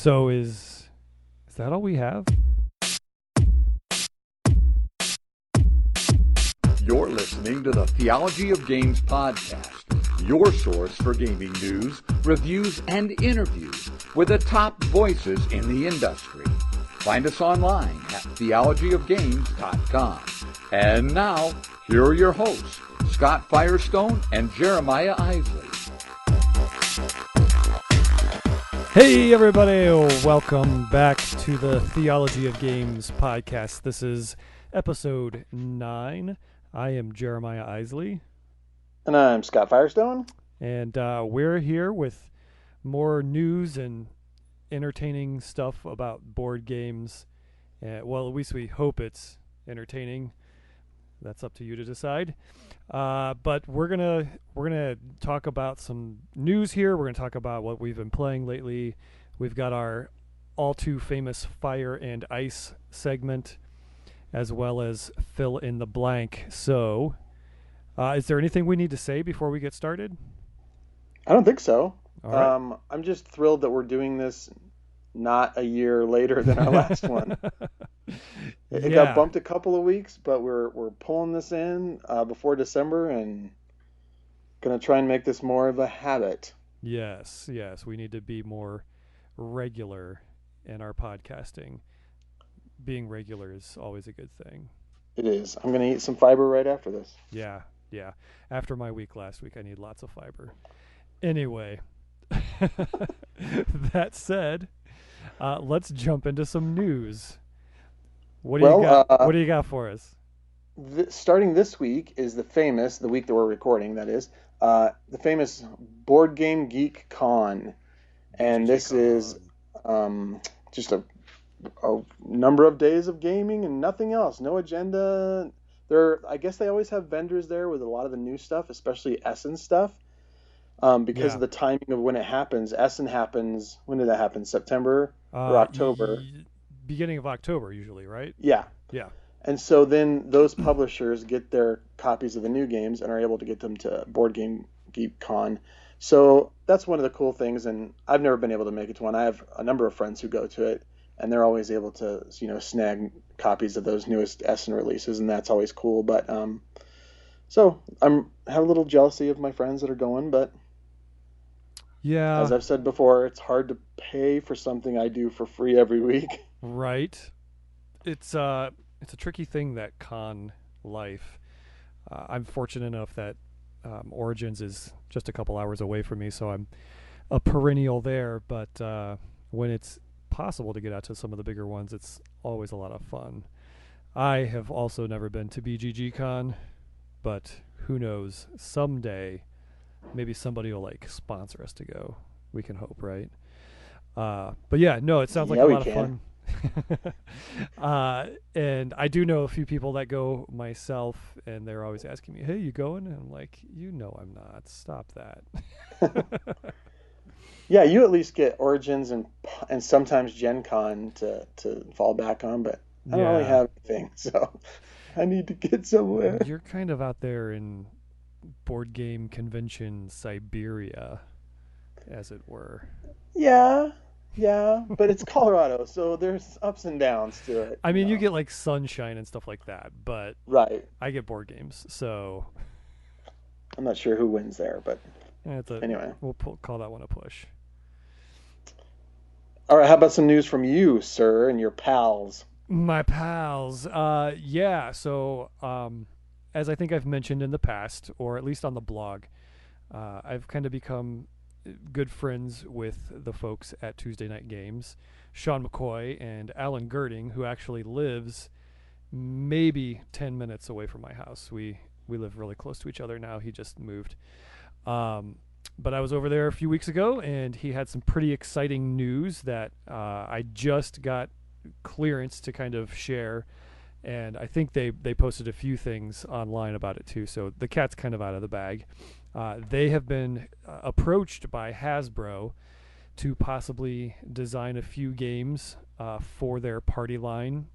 So is that all we have? You're listening to the Theology of Games Podcast, your source for gaming news, reviews, and interviews with the top voices in the industry. Find us online at theologyofgames.com. And now, here are your hosts, Scott Firestone and Jeremiah Isley. Hey everybody, welcome back to the Theology of Games Podcast. This is episode 9. I am Jeremiah Isley. And I'm Scott Firestone. And we're here with more news and entertaining stuff about board games. Well, at least we hope it's entertaining. That's up to you to decide. But we're gonna talk about some news here. We're gonna talk about what we've been playing lately. We've got our all too famous Fire and Ice segment, as well as fill in the blank. So, is there anything we need to say before we get started? I don't think so. All right. I'm just thrilled that we're doing this not a year later than our last one. It got bumped a couple of weeks, but we're pulling this in before December and going to try and make this more of a habit. Yes, we need to be more regular in our podcasting. Being regular is always a good thing. It is. I'm going to eat some fiber right after this. Yeah. After my week last week, I need lots of fiber. Anyway, that said, let's jump into some news. What do you got? What do you got for us? Starting this week is the week that we're recording, that is, the famous Board Game Geek Con. And this is just a number of days of gaming and nothing else. No agenda. I guess they always have vendors there with a lot of the new stuff, especially Essen stuff. Because of the timing of when it happens. Essen happens, when did that happen? September or October? Beginning of October, usually, right? Yeah. And so then those publishers get their copies of the new games and are able to get them to Board Game Geek Con. So that's one of the cool things, and I've never been able to make it to one. I have a number of friends who go to it, and they're always able to, snag copies of those newest Essen releases, and that's always cool. But so have a little jealousy of my friends that are going, but yeah, as I've said before, it's hard to pay for something I do for free every week. Right. It's a tricky thing, that con life. I'm fortunate enough that Origins is just a couple hours away from me, so I'm a perennial there. But when it's possible to get out to some of the bigger ones, it's always a lot of fun. I have also never been to BGG Con, but who knows? Someday, maybe somebody will sponsor us to go. We can hope, right? But yeah, no, it sounds like a lot of fun. And I do know a few people that go myself, and they're always asking me, "Hey, you going?" And I'm like, I'm not. Stop that. Yeah, you at least get Origins and sometimes Gen Con to fall back on, but I don't really have anything, so I need to get somewhere. You're kind of out there in board game convention Siberia, as it were. Yeah, but it's Colorado, so there's ups and downs to it. I mean, you get sunshine and stuff like that, but right. I get board games, so I'm not sure who wins there, but anyway, we'll call that one a push. All right, how about some news from you, sir, and your pals? My pals. So as I think I've mentioned in the past, or at least on the blog, I've kind of become good friends with the folks at Tuesday Night Games, Sean McCoy and Alan Girding, who actually lives maybe 10 minutes away from my house. We live really close to each other now. He just moved. But I was over there a few weeks ago, and he had some pretty exciting news that I just got clearance to kind of share. And I think they posted a few things online about it too. So the cat's kind of out of the bag. They have been approached by Hasbro to possibly design a few games for their party line,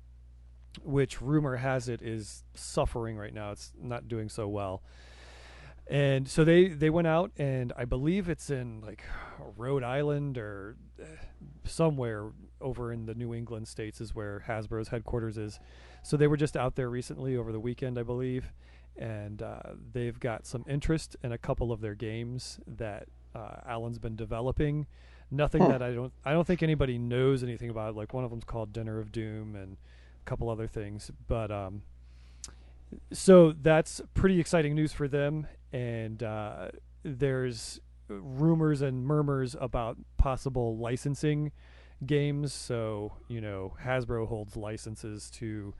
which rumor has it is suffering right now. It's not doing so well. And so they went out, and I believe it's in like Rhode Island or somewhere over in the New England states is where Hasbro's headquarters is. So they were just out there recently over the weekend, I believe, and they've got some interest in a couple of their games that Alan's been developing. Nothing that I don't think anybody knows anything about. Like one of them's called Dinner of Doom, and a couple other things. But so that's pretty exciting news for them. And there's rumors and murmurs about possible licensing games. So, Hasbro holds licenses to,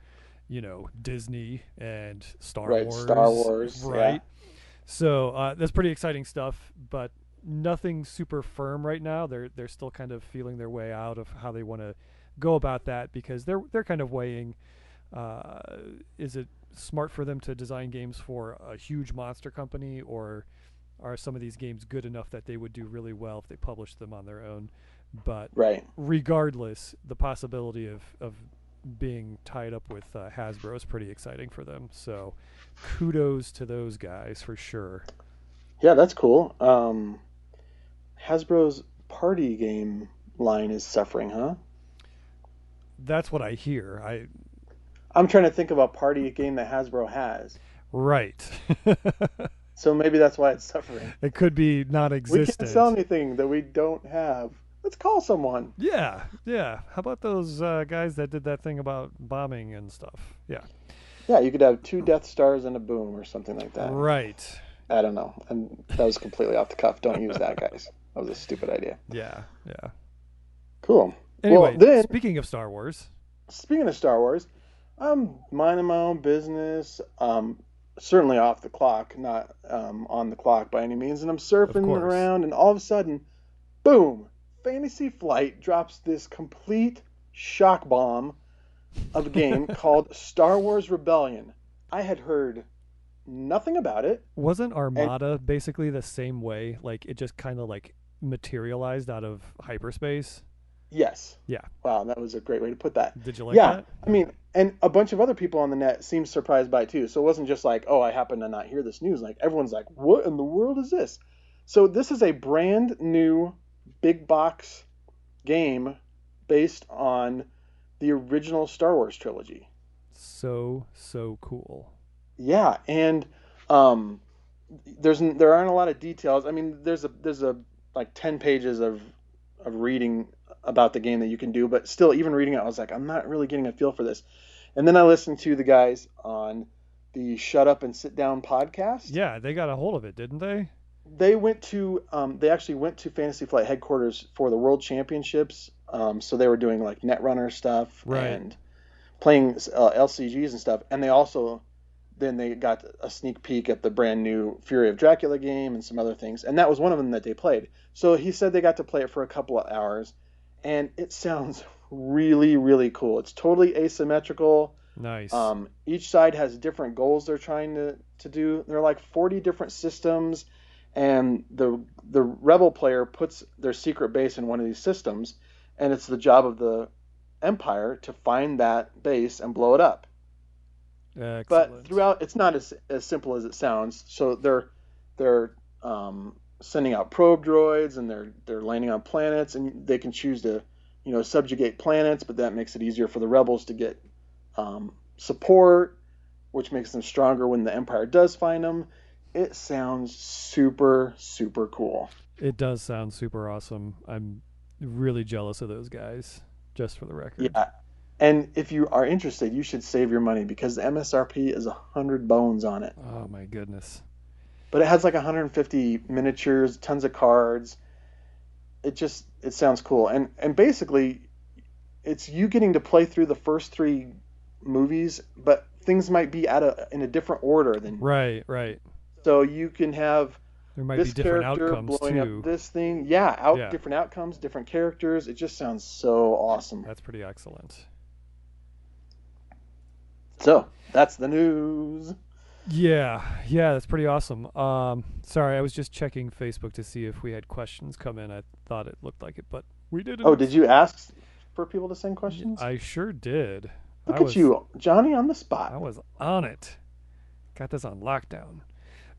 Disney and Star Wars. Star Wars. Right. Yeah. So that's pretty exciting stuff, but nothing super firm right now. They're still kind of feeling their way out of how they want to go about that, because they're kind of weighing, is it smart for them to design games for a huge monster company, or are some of these games good enough that they would do really well if they published them on their own? But regardless, the possibility of being tied up with Hasbro is pretty exciting for them. So kudos to those guys for sure. Yeah, that's cool. Hasbro's party game line is suffering, huh? That's what I hear. I'm trying to think of a party game that Hasbro has. Right. So maybe that's why it's suffering. It could be non-existent. We can't sell anything that we don't have. Let's call someone. Yeah. How about those guys that did that thing about bombing and stuff? Yeah. Yeah, you could have 2 Death Stars and a boom or something like that. Right. I don't know. And that was completely off the cuff. Don't use that, guys. That was a stupid idea. Yeah. Cool. Anyway, well, then, speaking of Star Wars, I'm minding my own business. Certainly off the clock, not on the clock by any means. And I'm surfing around, and all of a sudden, boom! Fantasy Flight drops this complete shock bomb of a game called Star Wars Rebellion. I had heard nothing about it. Wasn't Armada basically the same way? Like it just kind of like materialized out of hyperspace? Yes. Yeah. Wow, that was a great way to put that. Did you like that? I mean, and a bunch of other people on the net seemed surprised by it too. So it wasn't just like, oh, I happen to not hear this news. Like everyone's like, what in the world is this? So this is a brand new big box game based on the original Star Wars trilogy. So cool. Yeah, and there aren't a lot of details. I mean, there's a like 10 pages of reading about the game that you can do, but still, even reading it, I was like, I'm not really getting a feel for this. And then I listened to the guys on the Shut Up and Sit Down podcast. Yeah, they got a hold of it, didn't they? They actually went to Fantasy Flight headquarters for the World Championships. So they were doing like Netrunner stuff and playing LCGs and stuff. And then they got a sneak peek at the brand new Fury of Dracula game and some other things. And that was one of them that they played. So he said they got to play it for a couple of hours. And it sounds really, really cool. It's totally asymmetrical. Nice. Each side has different goals they're trying to do. There are like 40 different systems. And the rebel player puts their secret base in one of these systems. And it's the job of the Empire to find that base and blow it up. Excellent. But throughout, it's not as simple as it sounds. So they're sending out probe droids, and they're landing on planets, and they can choose to subjugate planets, but that makes it easier for the rebels to get support, which makes them stronger when the Empire does find them. It sounds super, super cool. It does sound super awesome. I'm really jealous of those guys, just for the record. Yeah. And if you are interested, you should save your money because the MSRP is 100 bones on it. Oh my goodness. But it has like 150 miniatures, tons of cards. It sounds cool. And basically it's you getting to play through the first 3 movies, but things might be in a different order than Right. So you can have there might this be different character outcomes blowing too. up this thing. Different outcomes, different characters. It just sounds so awesome. That's pretty excellent. So that's the news. Yeah, that's pretty awesome. Sorry, I was just checking Facebook to see if we had questions come in. I thought it looked like it, but we didn't. Oh, did you ask for people to send questions? I sure did. Look at you, Johnny, on the spot. I was on it. Got this on lockdown.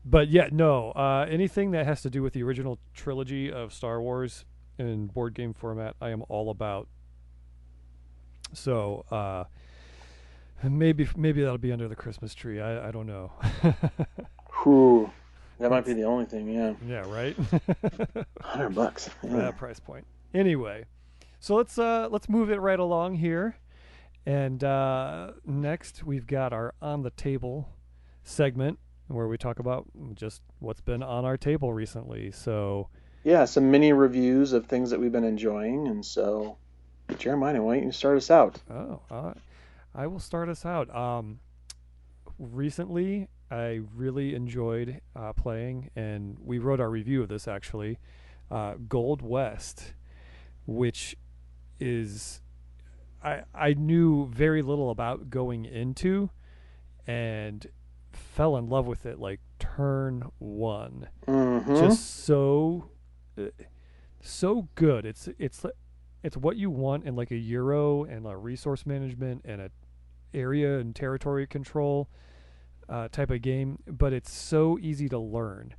But yeah, no. Anything that has to do with the original trilogy of Star Wars in board game format, I am all about. So maybe that'll be under the Christmas tree. I don't know. Whew. That might be the only thing, yeah. Yeah, right. $100. For that price point. Anyway, so let's move it right along here. And next we've got our on the table segment where we talk about just what's been on our table recently. So yeah, some mini reviews of things that we've been enjoying. And so, Jeremiah, why don't you start us out? I will start us out. Recently, I really enjoyed playing, and we wrote our review of this actually, Gold West, which is I knew very little about going into, and fell in love with it like turn one. Mm-hmm. Just so good. It's what you want in like a Euro and a resource management and a area and territory control type of game, but it's so easy to learn.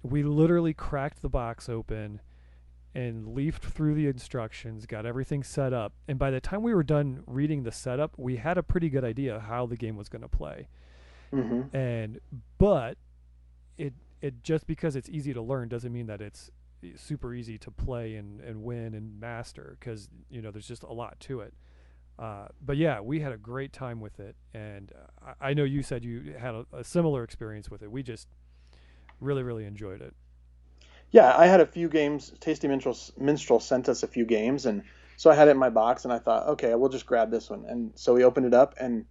We literally cracked the box open and leafed through the instructions, got everything set up, and by the time we were done reading the setup, we had a pretty good idea how the game was going to play. Mm-hmm. But it just because it's easy to learn doesn't mean that it's super easy to play and win and master, because there's just a lot to it. But yeah, we had a great time with it, and I know you said you had a similar experience with it. We just really, really enjoyed it. Yeah, I had a few games. Tasty Minstrel sent us a few games, and so I had it in my box, and I thought, okay, we'll just grab this one. And so we opened it up, and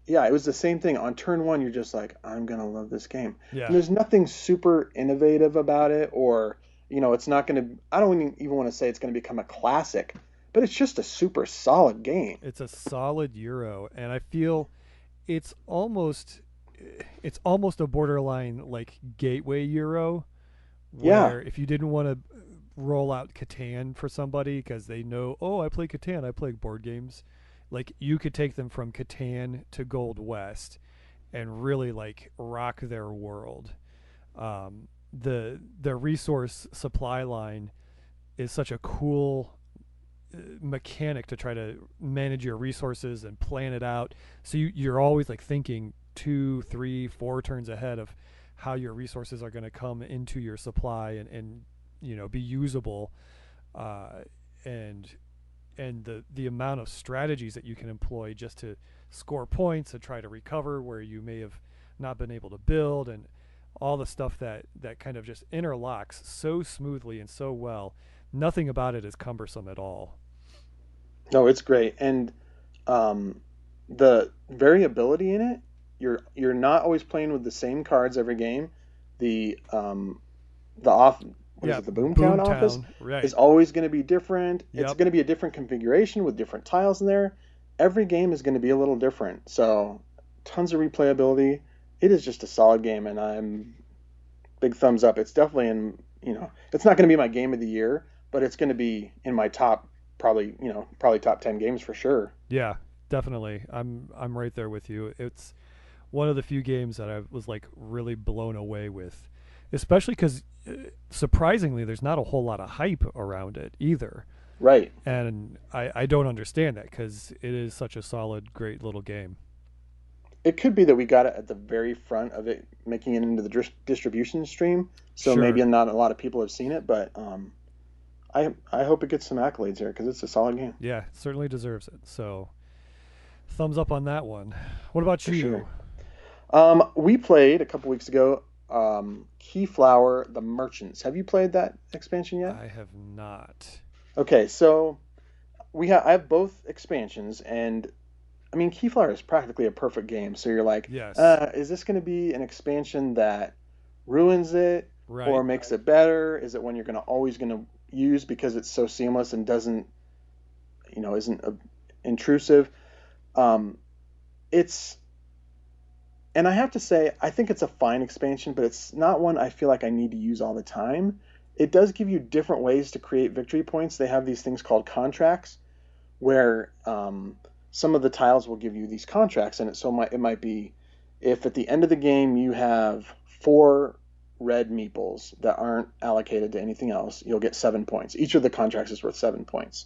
yeah, it was the same thing. On turn one, you're just like, I'm going to love this game. Yeah. And there's nothing super innovative about it, or, it's not going to, I don't even want to say it's going to become a classic, but it's just a super solid game. It's a solid Euro, and I feel it's almost a borderline like gateway Euro, where if you didn't want to roll out Catan for somebody because they know, I play Catan, I play board games, like you could take them from Catan to Gold West and really like rock their world. The resource supply line is such a cool mechanic to try to manage your resources and plan it out, so you're always like thinking 2, 3, 4 turns ahead of how your resources are going to come into your supply and be usable, and the amount of strategies that you can employ just to score points and try to recover where you may have not been able to build, and all the stuff that kind of just interlocks so smoothly and so well. Nothing about it is cumbersome at all. No, it's great. And the variability in it, you're not always playing with the same cards every game. The Boomtown office right, is always going to be different. Yep. It's going to be a different configuration with different tiles in there. Every game is going to be a little different. So tons of replayability. It is just a solid game, and I'm big thumbs up. It's definitely it's not going to be my game of the year, but it's going to be in my top, probably top 10 games for sure. Yeah, definitely. I'm right there with you. It's one of the few games that I was like really blown away with, especially because surprisingly there's not a whole lot of hype around it either. Right. And I don't understand that, because it is such a solid, great little game. It could be that we got it at the very front of it, making it into the distribution stream, so Sure. maybe not a lot of people have seen it, but I hope it gets some accolades here, because it's a solid game. Yeah, it certainly deserves it. So thumbs up on that one. What about For you? Sure. We played a couple weeks ago Keyflower: The Merchants. Have you played that expansion yet? I have not. Okay, so I have both expansions, and I mean, Keyflower is practically a perfect game. So you're like, Yes. Is this going to be an expansion that ruins it, Right. or makes it better? Is it one you're always going to use because it's so seamless and isn't intrusive? And I have to say, I think it's a fine expansion, but it's not one I feel like I need to use all the time. It does give you different ways to create victory points. They have these things called contracts, where some of the tiles will give you these contracts in it. So it might be, if at the end of the game you have 4 red meeples that aren't allocated to anything else, you'll get 7 points. Each of the contracts is worth 7 points.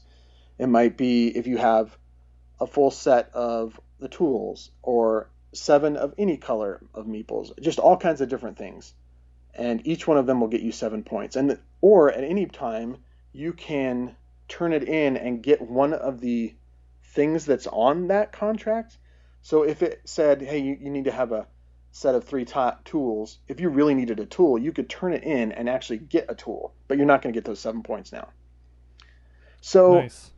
It might be if you have a full set of the tools, or 7 of any color of meeples, just all kinds of different things. And each one of them will get you 7 points. Or at any time, you can turn it in and get one of the things that's on that contract. So if it said, hey, you need to have a set of 3 tools, if you really needed a tool, you could turn it in and actually get a tool, but you're not going to get those 7 points now. So Nice.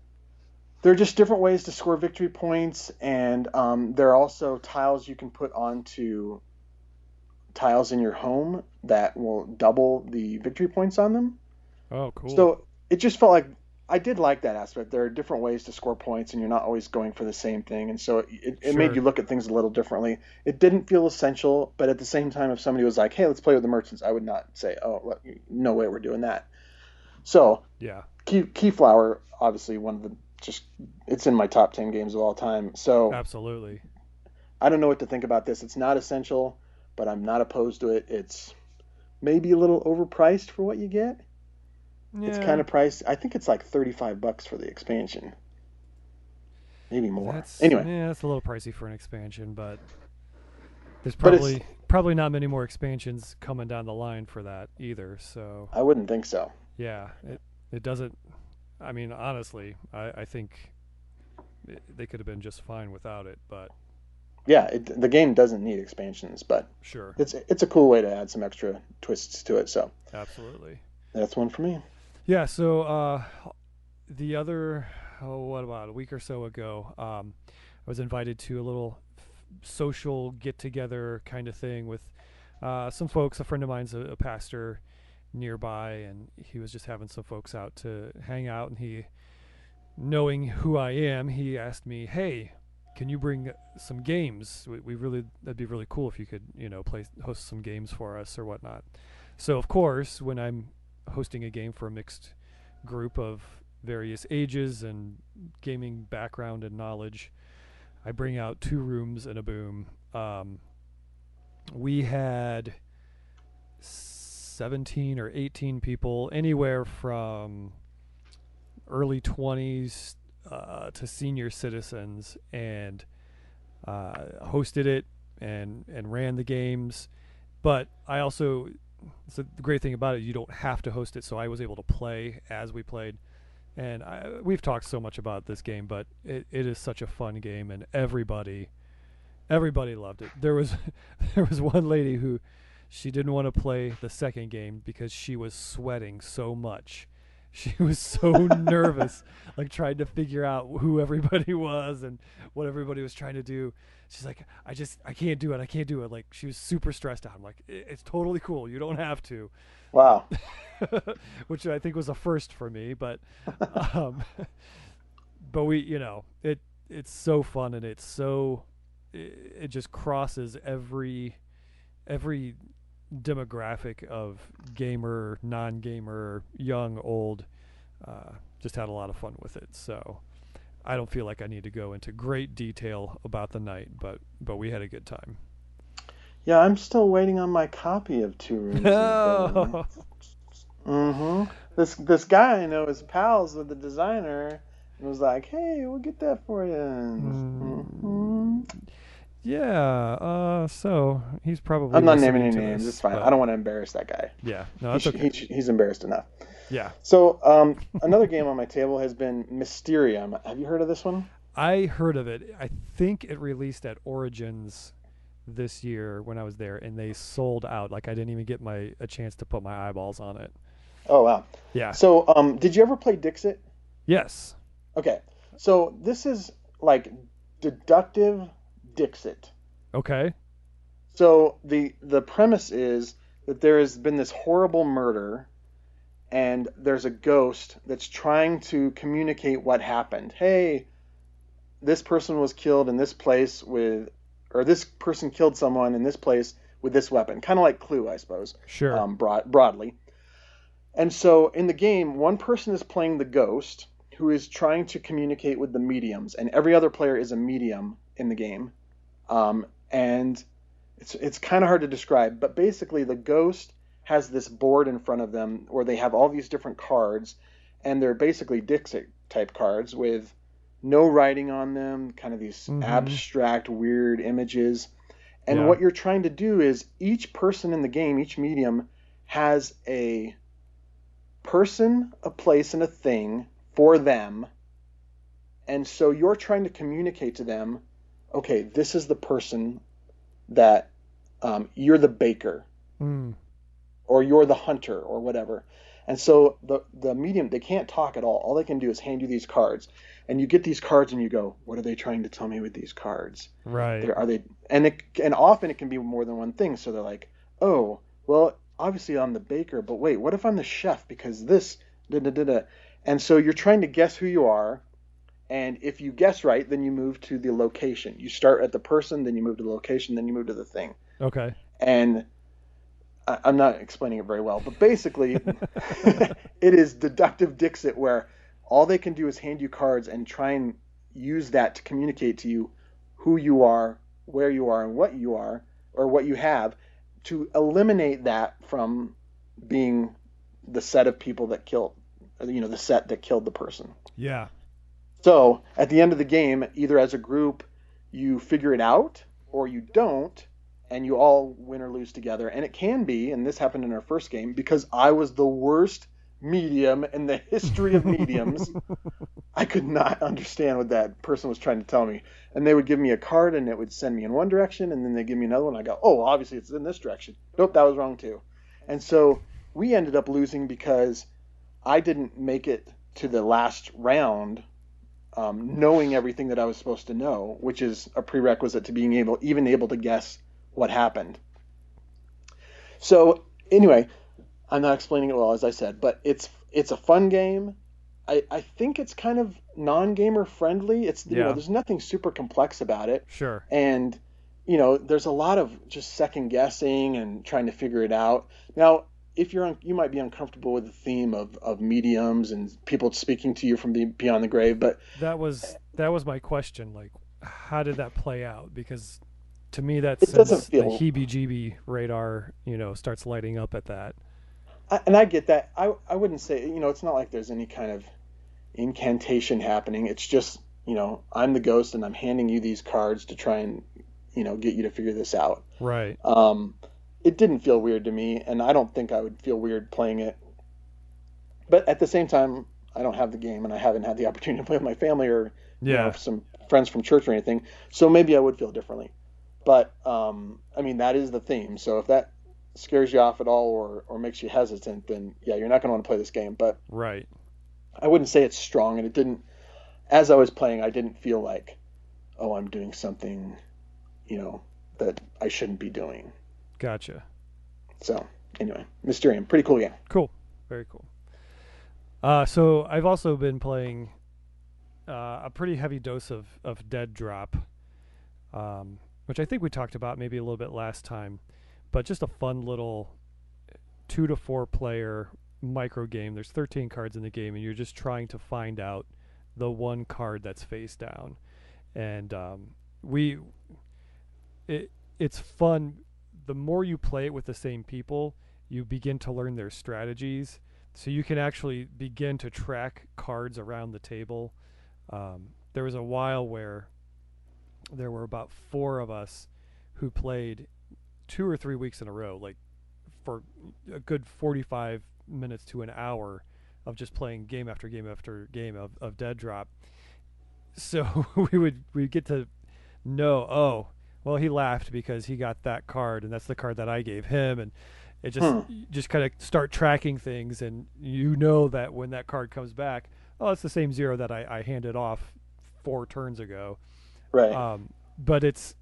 There are just different ways to score victory points, and there are also tiles you can put onto tiles in your home that will double the victory points on them. Oh, cool. So it just felt like I did like that aspect. There are different ways to score points, and you're not always going for the same thing. And so it made you look at things a little differently. It didn't feel essential, but at the same time, if somebody was like, hey, let's play with the merchants, I would not say, oh, no way we're doing that. So yeah, Keyflower, obviously one of the it's in my top 10 games of all time. So absolutely. I don't know what to think about this. It's not essential, but I'm not opposed to it. It's maybe a little overpriced for what you get. Yeah. It's kind of priced. I think it's like $35 for the expansion. Maybe more. Anyway. Yeah, that's a little pricey for an expansion, but there's probably not many more expansions coming down the line for that either. So I wouldn't think so. Yeah, it doesn't. I mean, honestly, I think they could have been just fine without it, but yeah, the game doesn't need expansions, but sure, it's a cool way to add some extra twists to it. So absolutely, that's one for me. Yeah. So the other, what about a week or so ago, I was invited to a little social get together kind of thing with some folks. A friend of mine's a pastor nearby, and he was just having some folks out to hang out, and he, knowing who I am, he asked me, hey, can you bring some games? That'd be really cool if you could, host some games for us or whatnot. So of course, when I'm hosting a game for a mixed group of various ages and gaming background and knowledge, I bring out 2 rooms and a boom. We had 17 or 18 people, anywhere from early 20s to senior citizens, and hosted it and ran the games. But I also, so the great thing about it, you don't have to host it, so I was able to play as we played. And we've talked so much about this game, but it is such a fun game, and everybody loved it. There was one lady who, she didn't want to play the second game because she was sweating so much. She was so nervous, like trying to figure out who everybody was and what everybody was trying to do. She's like, I can't do it. I can't do it. Like, she was super stressed out. I'm like, it's totally cool. You don't have to. Wow. Which I think was a first for me, but we, it's so fun, and it just crosses every demographic of gamer, non-gamer, young, old. Just had a lot of fun with it. So I don't feel like I need to go into great detail about the night, but we had a good time. Yeah, I'm still waiting on my copy of 2 Rooms. Oh. This guy I know is pals with the designer and was like, hey, we'll get that for you. Yeah, so he's probably... I'm not naming any names. It's fine. I don't want to embarrass that guy. Yeah, no, that's okay. He's embarrassed enough. Yeah. So another game on my table has been Mysterium. Have you heard of this one? I heard of it. I think it released at Origins this year when I was there, and they sold out. Like, I didn't even get a chance to put my eyeballs on it. Oh, wow. Yeah. So did you ever play Dixit? Yes. Okay. So this is like deductive Dixit. Okay. So the premise is that there has been this horrible murder, and there's a ghost that's trying to communicate what happened. Hey, this person was killed in this place or this person killed someone in this place with this weapon. Kind of like Clue, I suppose. Sure. Broadly. And so in the game, one person is playing the ghost who is trying to communicate with the mediums, and every other player is a medium in the game. And it's kind of hard to describe, but basically the ghost has this board in front of them where they have all these different cards, and they're basically Dixit type cards with no writing on them, kind of these abstract, weird images. And what you're trying to do is each person in the game, each medium, has a person, a place, and a thing for them. And so you're trying to communicate to them, okay, this is the person that you're the baker, or you're the hunter, or whatever. And so the medium, they can't talk at all. All they can do is hand you these cards. And you get these cards and you go, what are they trying to tell me with these cards? Right. Are they? And often it can be more than one thing. So they're like, oh, well, obviously I'm the baker, but wait, what if I'm the chef? Because this, da da da da. And so you're trying to guess who you are. And if you guess right, then you move to the location. You start at the person, then you move to the location, then you move to the thing. Okay. And I'm not explaining it very well, but basically it is deductive Dixit, where all they can do is hand you cards and try and use that to communicate to you who you are, where you are, and what you are, or what you have, to eliminate that from being the set of people that killed, the set that killed the person. Yeah. So at the end of the game, either as a group, you figure it out, or you don't, and you all win or lose together. And it can be, and this happened in our first game, because I was the worst medium in the history of mediums. I could not understand what that person was trying to tell me. And they would give me a card, and it would send me in one direction, and then they give me another one. I go, oh, obviously it's in this direction. Nope, that was wrong too. And so we ended up losing because I didn't make it to the last round knowing everything that I was supposed to know, which is a prerequisite to being able to guess what happened. So anyway, I'm not explaining it well, as I said, but it's a fun game. I think it's kind of non-gamer friendly. It's there's nothing super complex about it. Sure. And there's a lot of just second guessing and trying to figure it out. Now, if you might be uncomfortable with the theme of mediums and people speaking to you from beyond the grave, but that was my question. Like, how did that play out? Because to me, that it doesn't the feel heebie-jeebie radar, starts lighting up at that. And I get that. I wouldn't say, it's not like there's any kind of incantation happening. It's just, I'm the ghost and I'm handing you these cards to try and, get you to figure this out. Right. It didn't feel weird to me, and I don't think I would feel weird playing it. But at the same time, I don't have the game, and I haven't had the opportunity to play with my family or some friends from church or anything. So maybe I would feel differently. But, that is the theme. So if that scares you off at all or makes you hesitant, then you're not going to want to play this game. But right. I wouldn't say it's strong, and it didn't, as I was playing, I didn't feel like, oh, I'm doing something, that I shouldn't be doing. Gotcha. So anyway, Mysterium, pretty cool game. Cool. Very cool. So I've also been playing a pretty heavy dose of Dead Drop, which I think we talked about maybe a little bit last time, but just a fun little 2 to 4 player micro game. There's 13 cards in the game, and you're just trying to find out the one card that's face down. And it's fun. The more you play it with the same people, you begin to learn their strategies. So you can actually begin to track cards around the table. There was a while where there were about 4 of us who played 2 or 3 weeks in a row, like for a good 45 minutes to an hour of just playing game after game after game of Dead Drop. So we'd get to know, well, he laughed because he got that card, and that's the card that I gave him, and it just kind of start tracking things, and that when that card comes back, it's the same 0 that I handed off 4 turns ago. Right. But it's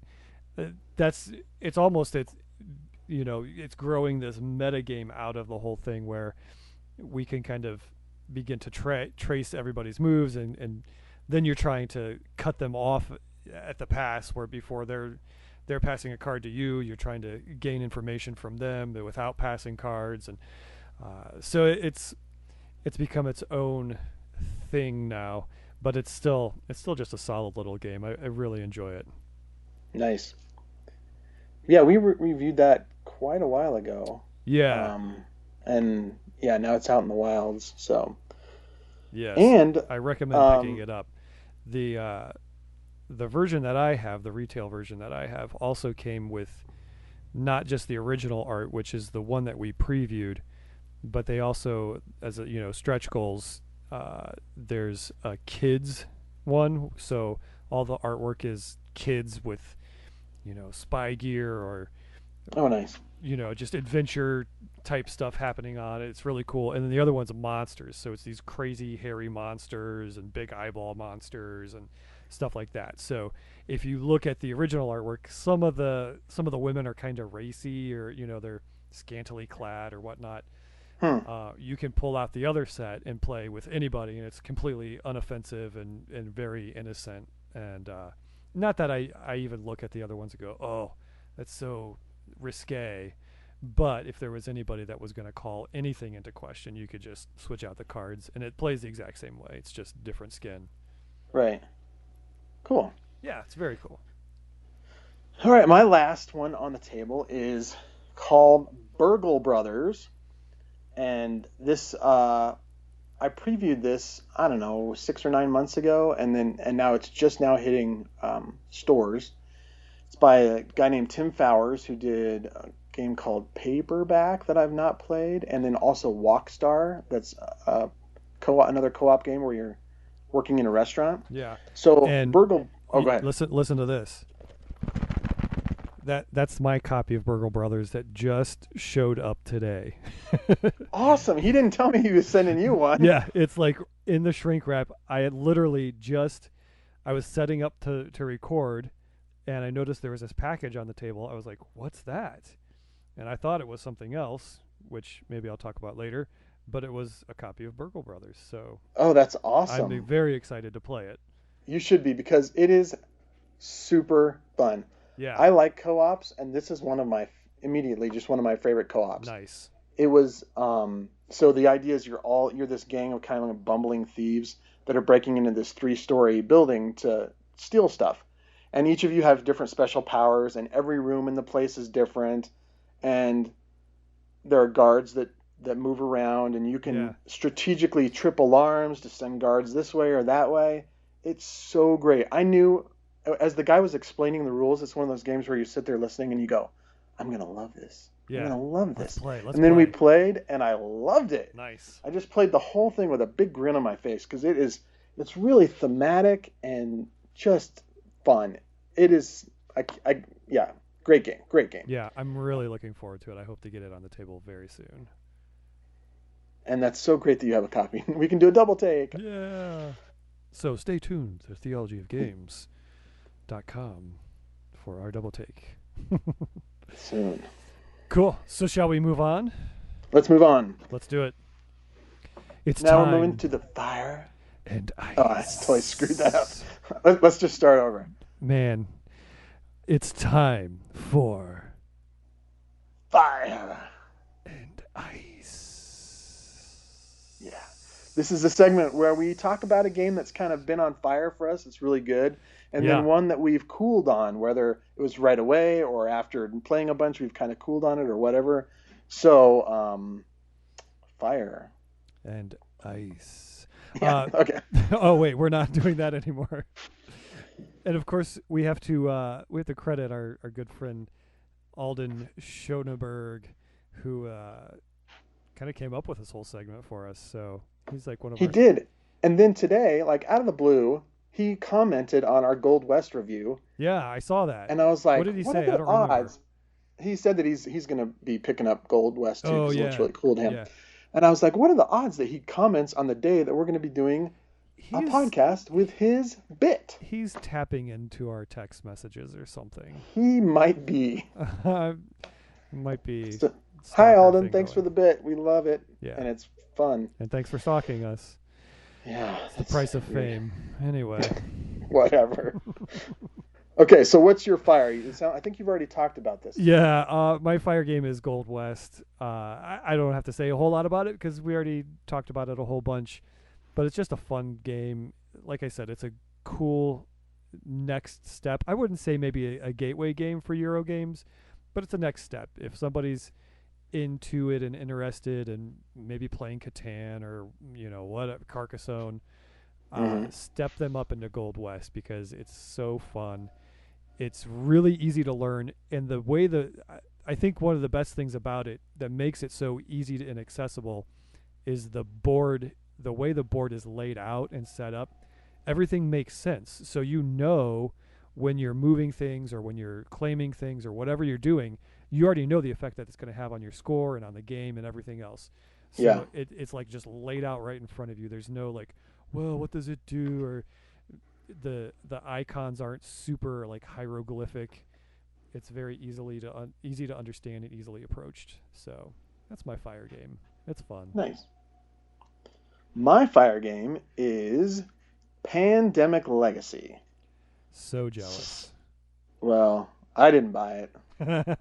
growing this meta game out of the whole thing, where we can kind of begin to trace everybody's moves, and then you're trying to cut them off at the pass, where before they're passing a card to you, you're trying to gain information from them without passing cards, and so it's become its own thing now. But it's still just a solid little game. I really enjoy it. Nice. Yeah, we reviewed that quite a while ago. Yeah. And yeah, now it's out in the wilds. So, Yes. and I recommend picking it up. The version that I have, the retail version that I have, also came with not just the original art, which is the one that we previewed, but they also, as a, stretch goals, there's a kids one. So all the artwork is kids with, spy gear or, oh, nice. just adventure type stuff happening on it. It's really cool. And then the other one's monsters. So it's these crazy hairy monsters and big eyeball monsters and stuff like that. So if you look at the original artwork, some of the women are kind of racy, or they're scantily clad or whatnot. You can pull out the other set and play with anybody, and it's completely unoffensive and very innocent. And not that I even look at the other ones and go, oh, that's so risque. But if there was anybody that was going to call anything into question, you could just switch out the cards, and it plays the exact same way. It's just different skin. Right. Cool. Yeah, it's very cool. All right, my last one on the table is called Burgle Brothers, and this I previewed this, I don't know, 6 or 9 months ago, and now it's just now hitting stores. It's by a guy named Tim Fowers, who did a game called Paperback that I've not played, and then also Walkstar, that's another co-op game where you're working in a restaurant. Yeah. So and Burgle. Oh, go ahead. Listen to this. That's my copy of Burgle Brothers that just showed up today. Awesome. He didn't tell me he was sending you one. Yeah, it's like in the shrink wrap. I had literally I was setting up to record, and I noticed there was this package on the table. I was like, what's that? And I thought it was something else, which maybe I'll talk about later, but it was a copy of Burgle Brothers. So oh, that's awesome. I'm very excited to play it. You should be, because it is super fun. Yeah. I like co-ops, and this is one of my favorite co-ops. Nice. It was so the idea is you're this gang of kind of bumbling thieves that are breaking into this 3-story building to steal stuff. And each of you have different special powers, and every room in the place is different. And there are guards that move around, and you can strategically trip alarms to send guards this way or that way. It's so great. I knew, as the guy was explaining the rules, it's one of those games where you sit there listening and you go, I'm going to love this. Yeah. I'm going to love this. Let's and then play. we played, and I loved it. Nice. I just played the whole thing with a big grin on my face, because it's really thematic and just fun. It is, great game. Yeah, I'm really looking forward to it. I hope to get it on the table very soon. And that's so great that you have a copy. We can do a double take. Yeah. So stay tuned to theologyofgames.com for our double take. Soon. Cool. So shall we move on? Let's move on. Let's do it. It's now time. We're moving to the fire and ice. Oh, I totally screwed that up. Let's just start over. Man, it's time for fire and ice. Yeah. This is a segment where we talk about a game that's kind of been on fire for us. It's really good. And then one that we've cooled on, whether it was right away or after playing a bunch, we've kind of cooled on it or whatever. So, fire. And ice. Yeah, okay. Oh, wait, we're not doing that anymore. And of course, we have to credit our good friend Alden Schoenberg, who kind of came up with this whole segment for us. So he's like one of He did. And then today, like out of the blue, he commented on our Gold West review. Yeah, I saw that. And I was like, what did he say? I don't remember. He said that he's going to be picking up Gold West too, because it looks really cool to him. Yeah. And I was like, what are the odds that he comments on the day that we're going to be doing a podcast with his bit? He's tapping into our text messages or something. He might be. Might be. So, hi, Alden. Thanks for the bit. We love it. Yeah. And it's fun. And thanks for stalking us. Yeah. It's the price of fame. Anyway. Whatever. Okay, so what's your fire? I think you've already talked about this. Yeah, my fire game is Gold West. I don't have to say a whole lot about it because we already talked about it a whole bunch. But it's just a fun game. Like I said, it's a cool next step. I wouldn't say maybe a gateway game for Euro games, but it's a next step. If somebody's into it and interested and maybe playing Catan or what Carcassonne, step them up into Gold West because it's so fun. It's really easy to learn, and the way I think one of the best things about it that makes it so easy and accessible is the board. The way the board is laid out and set up, everything makes sense. So when you're moving things or when you're claiming things or whatever you're doing, you already know the effect that it's going to have on your score and on the game and everything else. So it's like just laid out right in front of you. There's no like, well, what does it do? Or the icons aren't super like hieroglyphic. It's very easy to understand and easily approached. So that's my fire game. It's fun. Nice. My fire game is Pandemic Legacy. So jealous. Well, I didn't buy it.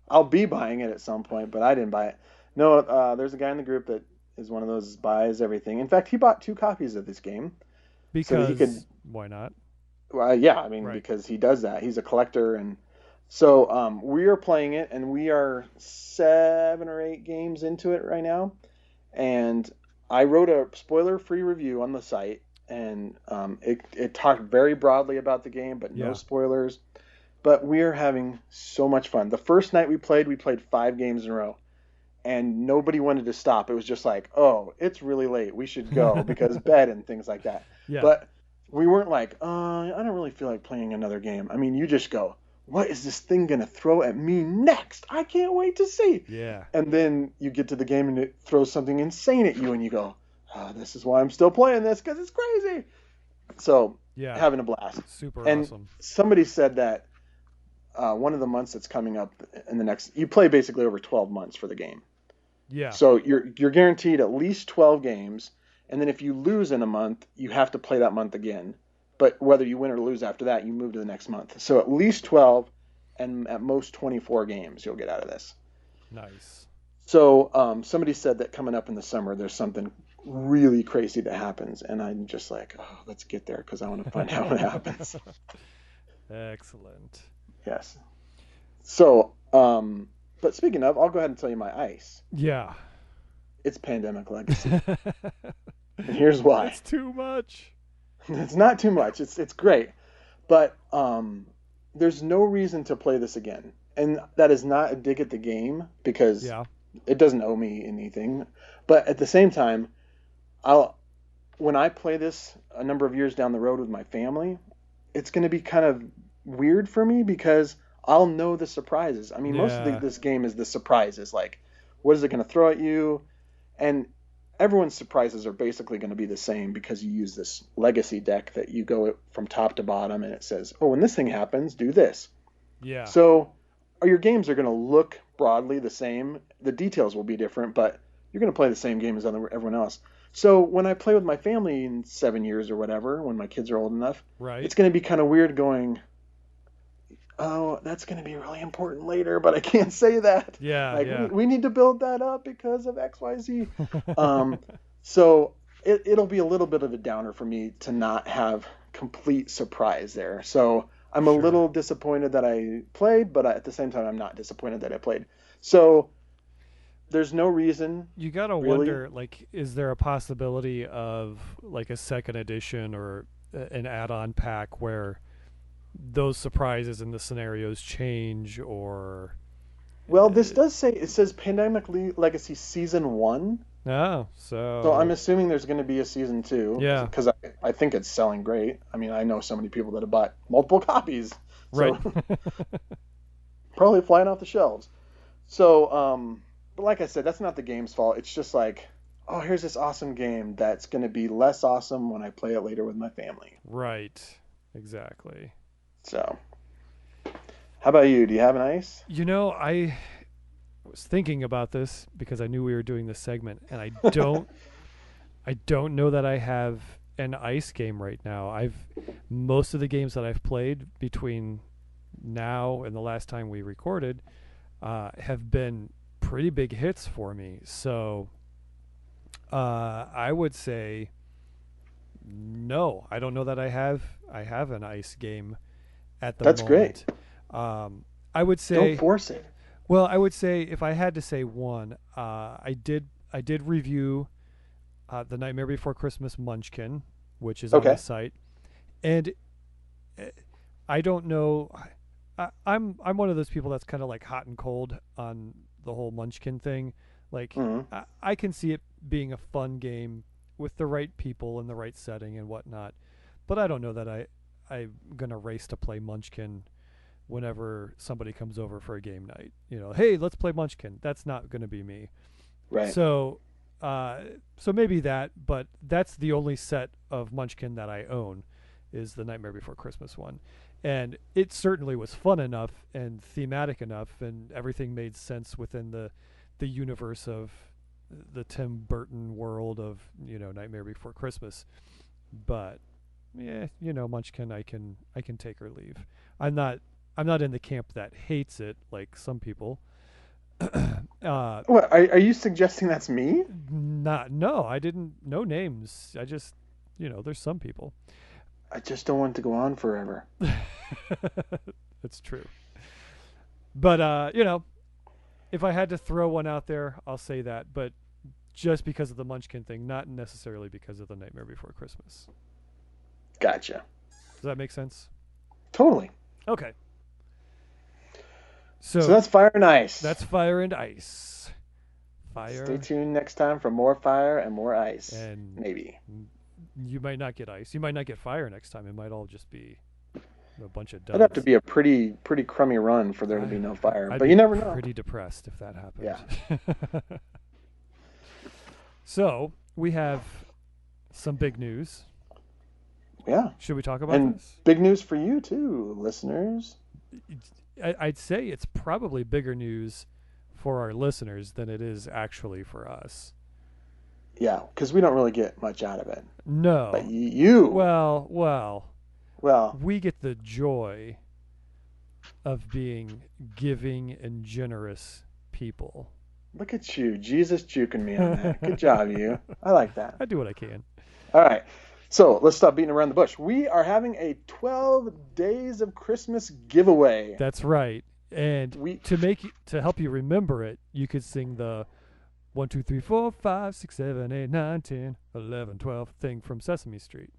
I'll be buying it at some point, but I didn't buy it. No, there's a guy in the group that is one of those buys everything. In fact, he bought 2 copies of this game. Because so he could, why not? Well, yeah, I mean, because he does that. He's a collector, and so we are playing it, and we are 7 or 8 games into it right now, and I wrote a spoiler-free review on the site, and it talked very broadly about the game, but no spoilers. But we are having so much fun. The first night we played 5 games in a row, and nobody wanted to stop. It was just like, oh, it's really late. We should go because bed and things like that. Yeah. But we weren't like, I don't really feel like playing another game. I mean, you just go, what is this thing going to throw at me next? I can't wait to see. Yeah. And then you get to the game and it throws something insane at you and you go, this is why I'm still playing this because it's crazy. So having a blast. Super awesome. And somebody said that one of the months that's coming up in the next, you play basically over 12 months for the game. Yeah. So you're guaranteed at least 12 games. And then if you lose in a month, you have to play that month again. But whether you win or lose after that, you move to the next month. So at least 12 and at most 24 games you'll get out of this. Nice. So somebody said that coming up in the summer, there's something really crazy that happens. And I'm just like, let's get there because I want to find out what happens. Excellent. Yes. So, but speaking of, I'll go ahead and tell you my ice. Yeah. It's Pandemic Legacy. And here's why. It's too much. It's not too much. It's great. But there's no reason to play this again. And that is not a dig at the game because it doesn't owe me anything. But at the same time, when I play this a number of years down the road with my family, it's going to be kind of weird for me because I'll know the surprises. I mean, most of this game is the surprises. Like, what is it going to throw at you? And everyone's surprises are basically going to be the same because you use this legacy deck that you go from top to bottom and it says, oh, when this thing happens, do this. Yeah. So your games are going to look broadly the same. The details will be different, but you're going to play the same game as everyone else. So when I play with my family in 7 years or whatever, when my kids are old enough, it's going to be kind of weird going, oh, that's going to be really important later, but I can't say that. Yeah, we need to build that up because of X, Y, Z. So it'll be a little bit of a downer for me to not have complete surprise there. So I'm a little disappointed that I played, but at the same time, I'm not disappointed that I played. So there's no reason. You got to wonder, like, is there a possibility of like a second edition or an add-on pack where those surprises and the scenarios change? Or this does say, it says Pandemic Legacy Season 1. Oh, so I'm assuming there's going to be a Season 2. Yeah. Because I think it's selling great. I mean, I know so many people that have bought multiple copies. So probably flying off the shelves. So, but like I said, that's not the game's fault. It's just like, oh, here's this awesome game that's going to be less awesome when I play it later with my family. Right. Exactly. So, how about you? Do you have an ice? I was thinking about this because I knew we were doing this segment, and I don't know that I have an ice game right now. Most of the games that I've played between now and the last time we recorded have been pretty big hits for me. So, I would say no. I don't know that I have an ice game at the moment. That's great. I would say Don't force it. Well, I would say if I had to say one, I did review the Nightmare Before Christmas Munchkin, which is on the Okay. site, and I don't know. I'm one of those people that's kind of like hot and cold on the whole Munchkin thing. Like Hmm. I can see it being a fun game with the right people in the right setting and whatnot, but I don't know that I'm gonna race to play Munchkin whenever somebody comes over for a game night. Hey, let's play Munchkin. That's not going to be me. Right. So maybe that, but that's the only set of Munchkin that I own is the Nightmare Before Christmas one. And it certainly was fun enough and thematic enough, and everything made sense within the universe of the Tim Burton world of, Nightmare Before Christmas. But yeah, Munchkin I can take or leave. I'm not in the camp that hates it like some people. What, are you suggesting that's me? No, I didn't know names. I just, there's some people. I just don't want it to go on forever. That's true. But if I had to throw one out there, I'll say that. But just because of the Munchkin thing, not necessarily because of the Nightmare Before Christmas. Gotcha. Does that make sense? Totally. Okay. So that's Fire and Ice. That's Fire and Ice. Fire. Stay tuned next time for more fire and more ice. And maybe. You might not get ice. You might not get fire next time. It might all just be a bunch of dubs. It'd have to be a pretty crummy run for there to be no fire. I'd but be you never know. Pretty depressed if that happened. Yeah. So we have some big news. Yeah. Should we talk about and this? Big news for you too, listeners. I'd say it's probably bigger news for our listeners than it is actually for us. Yeah, because we don't really get much out of it. No. But you. Well. We get the joy of being giving and generous people. Look at you, Jesus juking me on that. Good job, you. I like that. I do what I can. All right. So let's stop beating around the bush. We are having a 12 Days of Christmas giveaway. That's right. And to help you remember it, you could sing the 1, 2, 3, 4, 5, 6, 7, 8, 9, 10, 11, 12 thing from Sesame Street.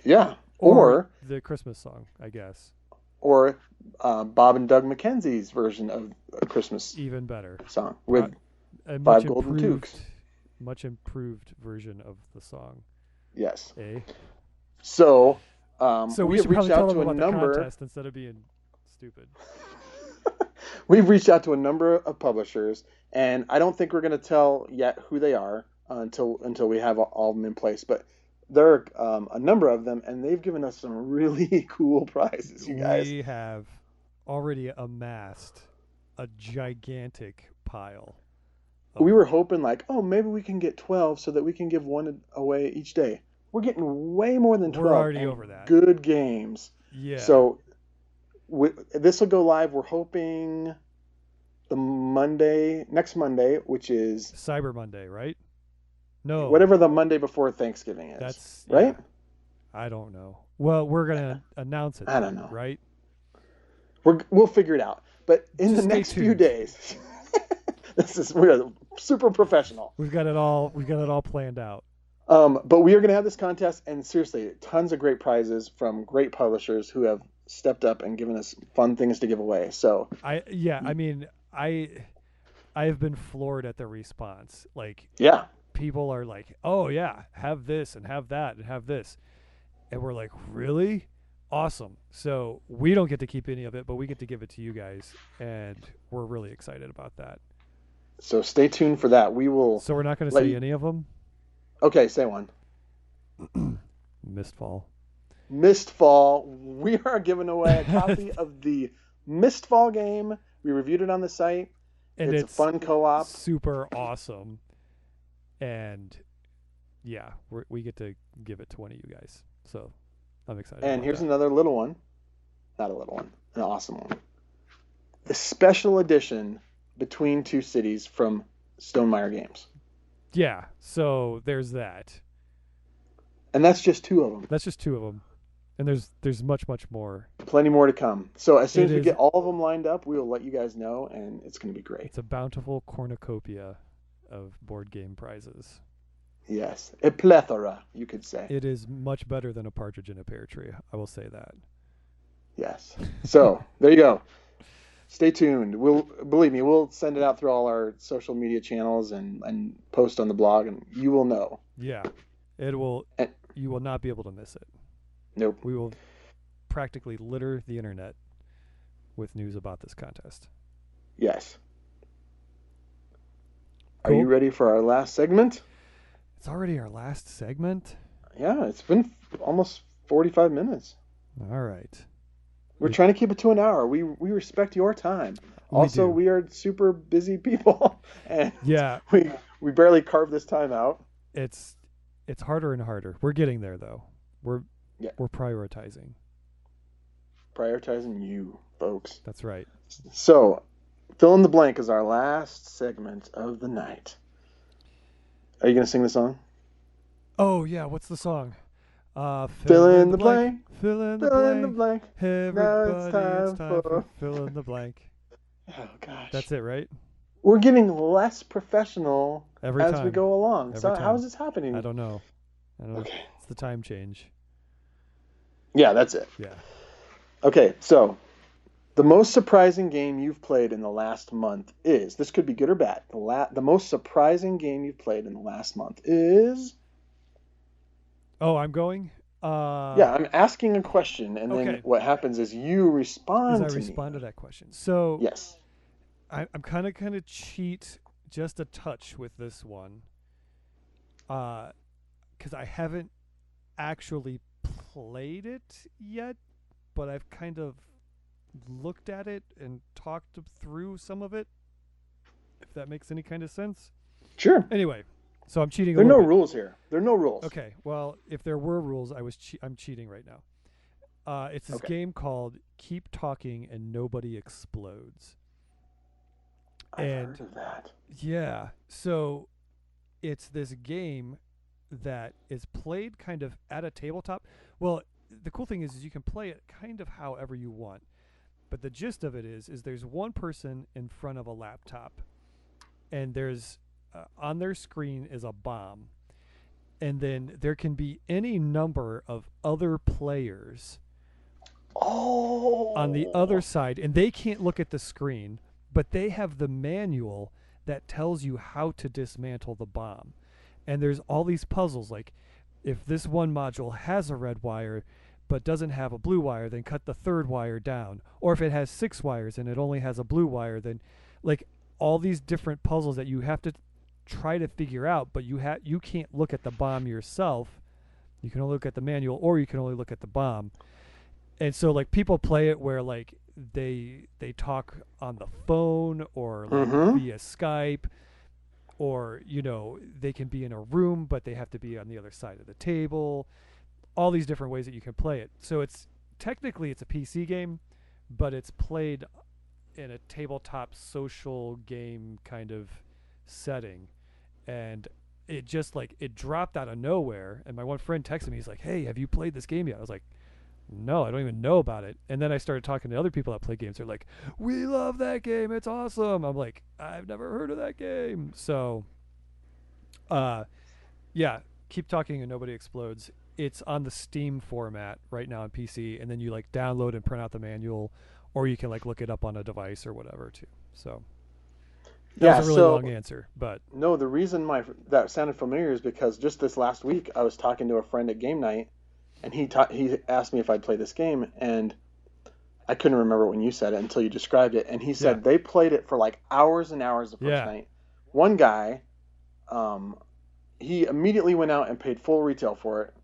Yeah. Or the Christmas song, I guess. Or Bob and Doug McKenzie's version of a Christmas even better song with a 5 golden toques. Much improved version of the song. Yes. Eh? So we should reached probably out tell them to a about number. the contest instead of being stupid. We've reached out to a number of publishers, and I don't think we're going to tell yet who they are until we have all of them in place. But there are a number of them, and they've given us some really cool prizes, you guys. We have already amassed a gigantic pile. We were hoping maybe we can get 12 so that we can give one away each day. We're getting way more than 12. We're already over that. Good games. Yeah. So this will go live, we're hoping, next Monday, which is Cyber Monday, right? No. Whatever the Monday before Thanksgiving is. That's right? I don't know. Well, we're going to announce it. I don't know. Right? We'll figure it out. But in Just the next stay few tuned. days, we're super professional. We've got it all planned out. But we are going to have this contest, and seriously, tons of great prizes from great publishers who have stepped up and given us fun things to give away. So I've been floored at the response. yeah, people are like, "Oh yeah, have this and have that and have this," and we're like, "Really? Awesome!" So we don't get to keep any of it, but we get to give it to you guys, and we're really excited about that. So stay tuned for that. We will. So we're not going to say any of them. Okay, say one. Mistfall. Mistfall. We are giving away a copy of the Mistfall game. We reviewed it on the site. And it's a fun co-op. Super awesome. And yeah, we get to give it to one of you guys. So I'm excited. And here's another little one. Not a little one. An awesome one. The special edition Between Two Cities from Stonemaier Games. Yeah, so there's that. And that's just 2 of them. That's just 2 of them. And there's much more. Plenty more to come. So as soon It as we is- get all of them lined up, we will let you guys know, and it's going to be great. It's a bountiful cornucopia of board game prizes. Yes, a plethora, you could say. It is much better than a partridge in a pear tree. I will say that. Yes. So there you go. Stay tuned. Believe me, we'll send it out through all our social media channels and post on the blog, and you will know. Yeah, it will. And- You will not be able to miss it. Nope. We will practically litter the internet with news about this contest. Yes. Are Cool. you ready for our last segment? It's already our last segment. Yeah, it's been almost 45 minutes. All right. We're trying to keep it to an hour. We respect your time. Also, do. we are super busy people, and Yeah, we barely carve this time out. it's harder and harder. We're getting there though. We're Yeah. prioritizing. Prioritizing you, folks. That's right. So, fill in the blank is our last segment of the night. Are you going to sing the song? Oh yeah, what's the song? Fill in the blank. Fill in the Fill blank. in the blank. Everybody, Now it's time for fill in the blank. Oh, gosh. That's it, right? We're getting less professional Every as time. we go along. Every So, time. how is this happening? I don't know. Okay. It's the time change. Yeah, that's it. Yeah. Okay, so the most surprising game you've played in the last month is, this could be good or bad, the most surprising game you've played in the last month is, Oh, I'm going? yeah, I'm asking a question, and then okay. what happens is you respond As I to respond me. to that question. So Yes. I'm kind of cheat just a touch with this one. Because I haven't actually played it yet, but I've kind of looked at it and talked through some of it, if that makes any kind of sense. Sure. Anyway, so I'm cheating. There are a no little bit. rules here. There are no rules. Okay, well, if there were rules, I'm cheating right now. It's this Okay. game called Keep Talking and Nobody Explodes. I've And heard of that. yeah, so it's this game that is played kind of at a tabletop. Well, the cool thing is you can play it kind of however you want. But the gist of it is there's one person in front of a laptop, and there's on their screen is a bomb, and then there can be any number of other players on the other side, and they can't look at the screen, but they have the manual that tells you how to dismantle the bomb. And there's all these puzzles, like if this one module has a red wire but doesn't have a blue wire, then cut the third wire down. Or if it has 6 wires and it only has a blue wire, then like all these different puzzles that you have to try to figure out, but you can't look at the bomb yourself. You can only look at the manual, or you can only look at the bomb. And so like people play it where like they talk on the phone or like via Skype, or they can be in a room but they have to be on the other side of the table. All these different ways that you can play it. So it's technically it's a PC game, but it's played in a tabletop social game kind of setting. And it just like it dropped out of nowhere, and my one friend texted me, he's like, "Hey, have you played this game yet?" I was like, "No, I don't even know about it." And then I started talking to other people that play games. They're like, "We love that game. It's awesome." I'm like, "I've never heard of that game." So yeah, Keep Talking and Nobody Explodes. It's on the Steam format right now on PC, and then you like download and print out the manual, or you can like look it up on a device or whatever too. So that was a really long answer, but no, the reason that sounded familiar is because just this last week I was talking to a friend at game night, and he asked me if I'd play this game, and I couldn't remember when you said it until you described it, and he said they played it for like hours and hours the first night. One guy, he immediately went out and paid full retail for it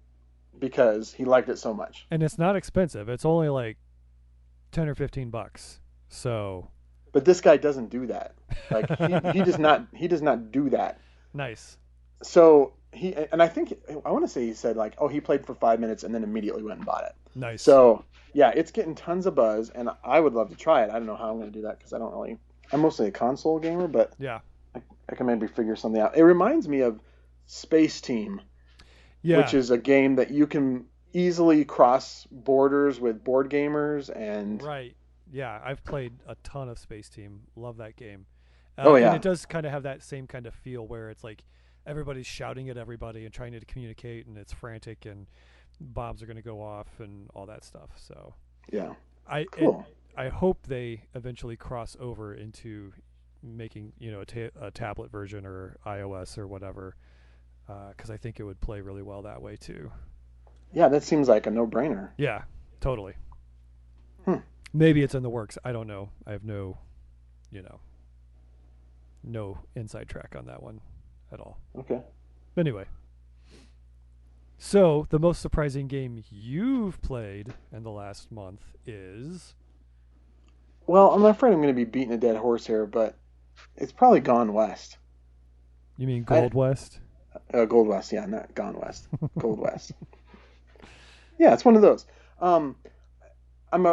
because he liked it so much. And it's not expensive. It's only like $10 or $15. So but this guy doesn't do that. Like he does not do that. Nice. So I want to say he said like, oh, he played for 5 minutes and then immediately went and bought it. Nice. So yeah, it's getting tons of buzz, and I would love to try it. I don't know how I'm going to do that because I'm mostly a console gamer, but yeah, I can maybe figure something out. It reminds me of Space Team, which is a game that you can easily cross borders with board gamers and Right. Yeah, I've played a ton of Space Team. Love that game. oh And yeah. it does kind of have that same kind of feel where it's like everybody's shouting at everybody and trying to communicate, and it's frantic, and bombs are going to go off and all that stuff. So Yeah. I Cool. I hope they eventually cross over into making a tablet version or iOS or whatever, because I think it would play really well that way too. Yeah, that seems like a no-brainer. Yeah, totally. Hmm. Maybe it's in the works. I don't know. I have no inside track on that one at all. Okay. Anyway, so the most surprising game you've played in the last month is... Well, I'm afraid I'm going to be beating a dead horse here, but it's probably Gone West. You mean Gold West? Gold West, yeah, not Gone West. Gold West. Yeah, it's one of those. I'm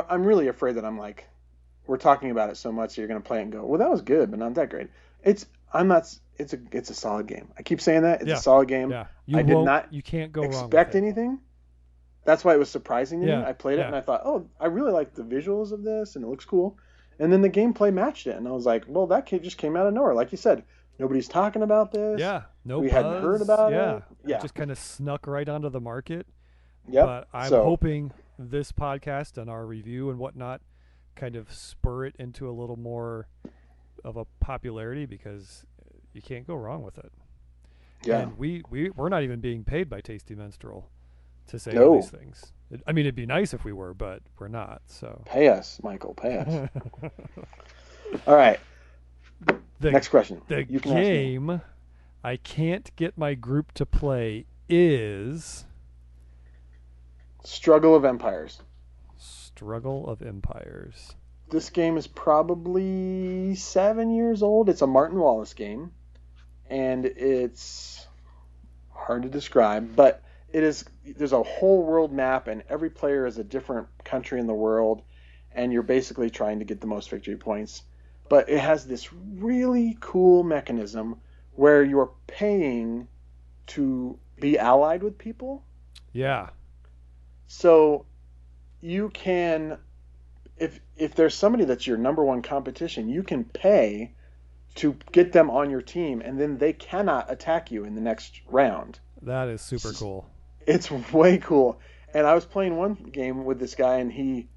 really afraid that we're talking about it so much that you're going to play it and go, well, that was good, but not that great. It's a solid game. I keep saying that. It's a solid game. Yeah. You can't go wrong with expect it. anything. That's why it was surprising to me. I played it yeah. and I thought, oh, I really like the visuals of this and it looks cool. And then the gameplay matched it, and I was like, well, that kid just came out of nowhere. Like you said, nobody's talking about this. Yeah, we hadn't heard about it. Yeah, it just kind of snuck right onto the market. Yep. But I'm hoping this podcast and our review and whatnot kind of spur it into a little more of a popularity, because you can't go wrong with it. Yeah. And we're not even being paid by Tasty Minstrel to say all these things. I mean, it'd be nice if we were, but we're not. So pay us, Michael. Pay us. All right. Next question. The game I can't get my group to play is Struggle of Empires. Struggle of Empires. This game is probably 7 years old. It's a Martin Wallace game, and it's hard to describe, but there's a whole world map, and every player is a different country in the world, and you're basically trying to get the most victory points. But it has this really cool mechanism where you're paying to be allied with people. Yeah. So you can, if there's somebody that's your number one competition, you can pay to get them on your team, and then they cannot attack you in the next round. That is super cool. It's way cool. And I was playing one game with this guy, and he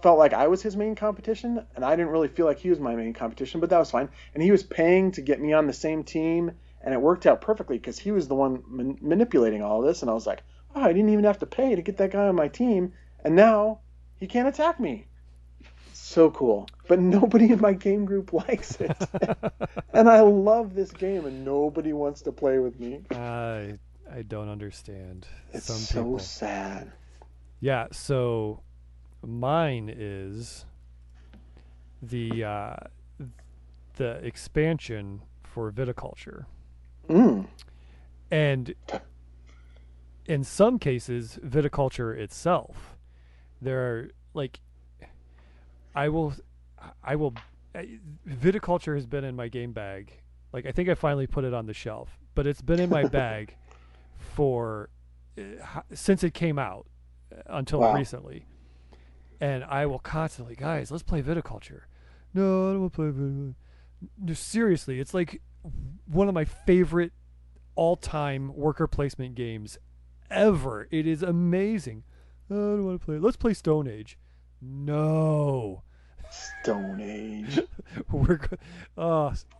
felt like I was his main competition, and I didn't really feel like he was my main competition, but that was fine. And he was paying to get me on the same team, and it worked out perfectly because he was the one manipulating all of this. And I was like, oh, I didn't even have to pay to get that guy on my team, and now he can't attack me. So cool. But nobody in my game group likes it. And I love this game, and nobody wants to play with me. I don't understand. It's Some so people. sad. Yeah, so mine is the expansion for viticulture. And in some cases, viticulture itself. There are viticulture has been in my game bag. Like, I think I finally put it on the shelf, but it's been in my bag since it came out until recently. And I will constantly, guys, let's play viticulture. No, I don't want to play viticulture. No, seriously, it's like one of my favorite all-time worker placement games ever. It is amazing. Oh, I don't want to play it. Let's play Stone Age. No. Stone Age.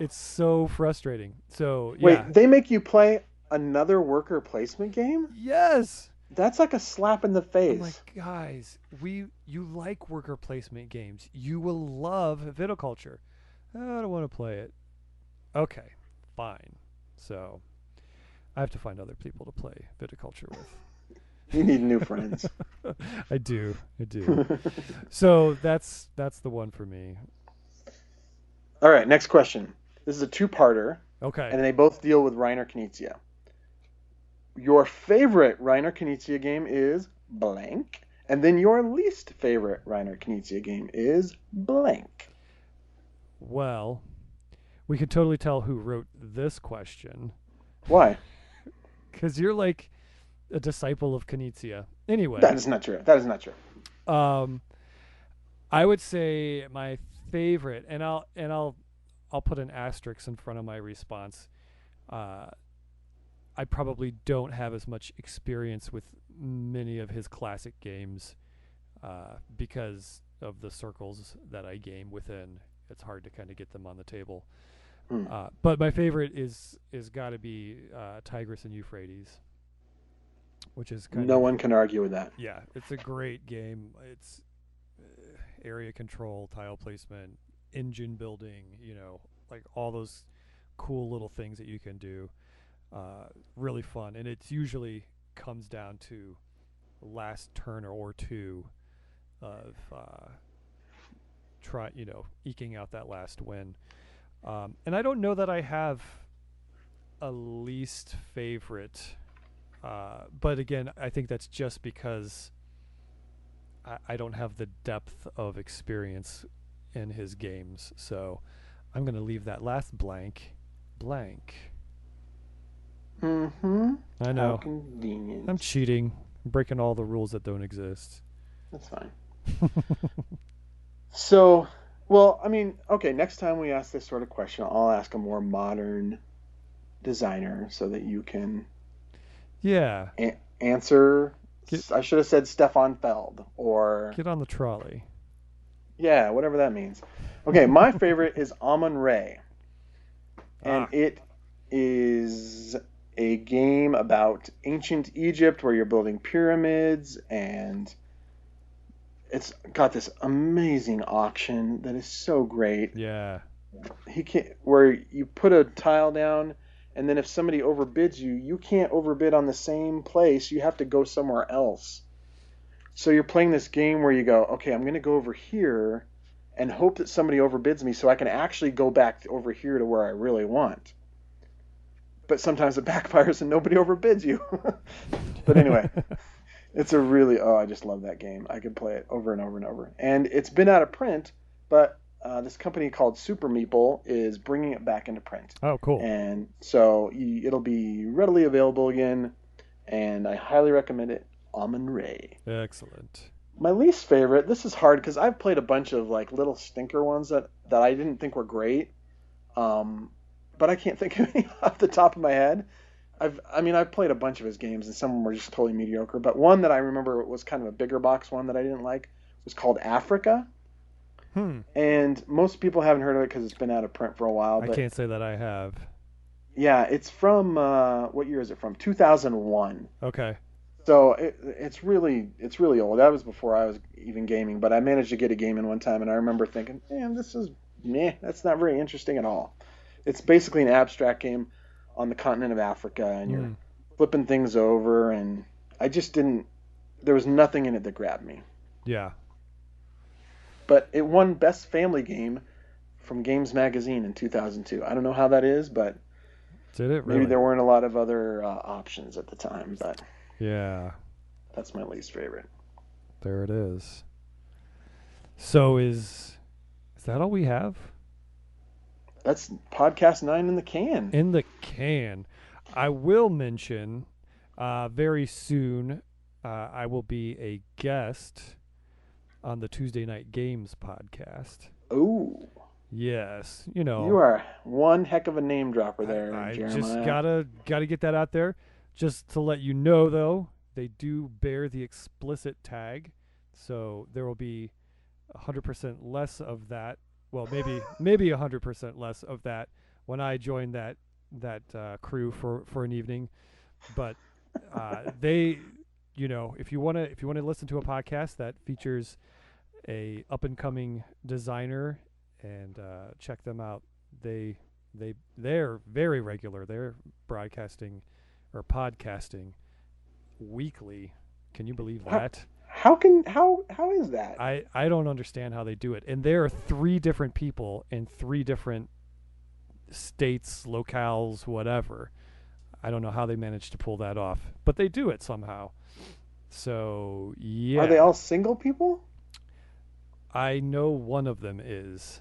It's so frustrating. So wait, yeah. They make you play another worker placement game? Yes. That's like a slap in the face. I'm like, guys, you like worker placement games. You will love viticulture. I don't want to play it. Okay, fine. So I have to find other people to play viticulture with. You need new friends. I do. So that's the one for me. All right, next question. This is a two-parter. Okay. And they both deal with Reiner Knizia. Your favorite Reiner Knizia game is blank, and then your least favorite Reiner Knizia game is blank. Well, we can totally tell who wrote this question. Why? Because you're like a disciple of Knizia. Anyway, That is not true. That is not true. I would say my favorite, and I'll put an asterisk in front of my response. I probably don't have as much experience with many of his classic games because of the circles that I game within. It's hard to kind of get them on the table. But my favorite is got to be Tigris and Euphrates, which is kind No of, one can argue with that. yeah, it's a great game. It's area control, tile placement, engine building, like all those cool little things that you can do. Really fun, and it's usually comes down to last turn or two of eking out that last win. And I don't know that I have a least favorite, but again, I think that's just because I don't have the depth of experience in his games. So I'm going to leave that last blank. Mm-hmm. I know. How convenient. I'm cheating. I'm breaking all the rules that don't exist. That's fine. So, well, I mean, okay, next time we ask this sort of question, I'll ask a more modern designer so that you can Yeah. answer. I should have said Stefan Feld or... Get on the trolley. Yeah, whatever that means. Okay, my favorite is Amun-Re. And it is a game about ancient Egypt where you're building pyramids, and it's got this amazing auction that is so great. Yeah. Where you put a tile down, and then if somebody overbids you, you can't overbid on the same place. You have to go somewhere else. So you're playing this game where you go, okay, I'm going to go over here and hope that somebody overbids me so I can actually go back over here to where I really want. But sometimes it backfires and nobody overbids you. But anyway, it's a really, I just love that game. I could play it over and over and over. And it's been out of print, but this company called Super Meeple is bringing it back into print. Oh, cool. And so it'll be readily available again, and I highly recommend it. Amun-Re. Excellent. My least favorite, this is hard because I've played a bunch of like little stinker ones that I didn't think were great, but I can't think of any off the top of my head. I've played a bunch of his games, and some of them were just totally mediocre, but one that I remember was kind of a bigger box one that I didn't like was called Africa. And most people haven't heard of it because it's been out of print for a while. But I can't say that I have. Yeah, it's from, what year is it from? 2001. Okay. So it's really old. That was before I was even gaming, but I managed to get a game in one time, and I remember thinking, man, this is that's not very interesting at all. It's basically an abstract game on the continent of Africa, and you're flipping things over, and I just didn't. There was nothing in it that grabbed me. Yeah. But it won Best Family Game from Games Magazine in 2002. I don't know how that is, but did it really? Maybe there weren't a lot of other options at the time, but yeah, that's my least favorite. There it is. So is that all we have? That's podcast 9 in the can. In the can. I will mention very soon I will be a guest on the Tuesday Night Games podcast. Ooh. Yes, you know. You are one heck of a name dropper there, I Jeremiah. just gotta get that out there. Just to let you know, though, they do bear the explicit tag, so there will be 100% less of that. Well, maybe 100% less of that when I join that crew for an evening. But they, if you want to listen to a podcast that features a up and coming designer, and check them out. They're very regular. They're broadcasting or podcasting weekly. Can you believe that? How is that? I don't understand how they do it. And there are 3 different people in 3 different states, locales, whatever. I don't know how they managed to pull that off, but they do it somehow. So, yeah. Are they all single people? I know one of them is.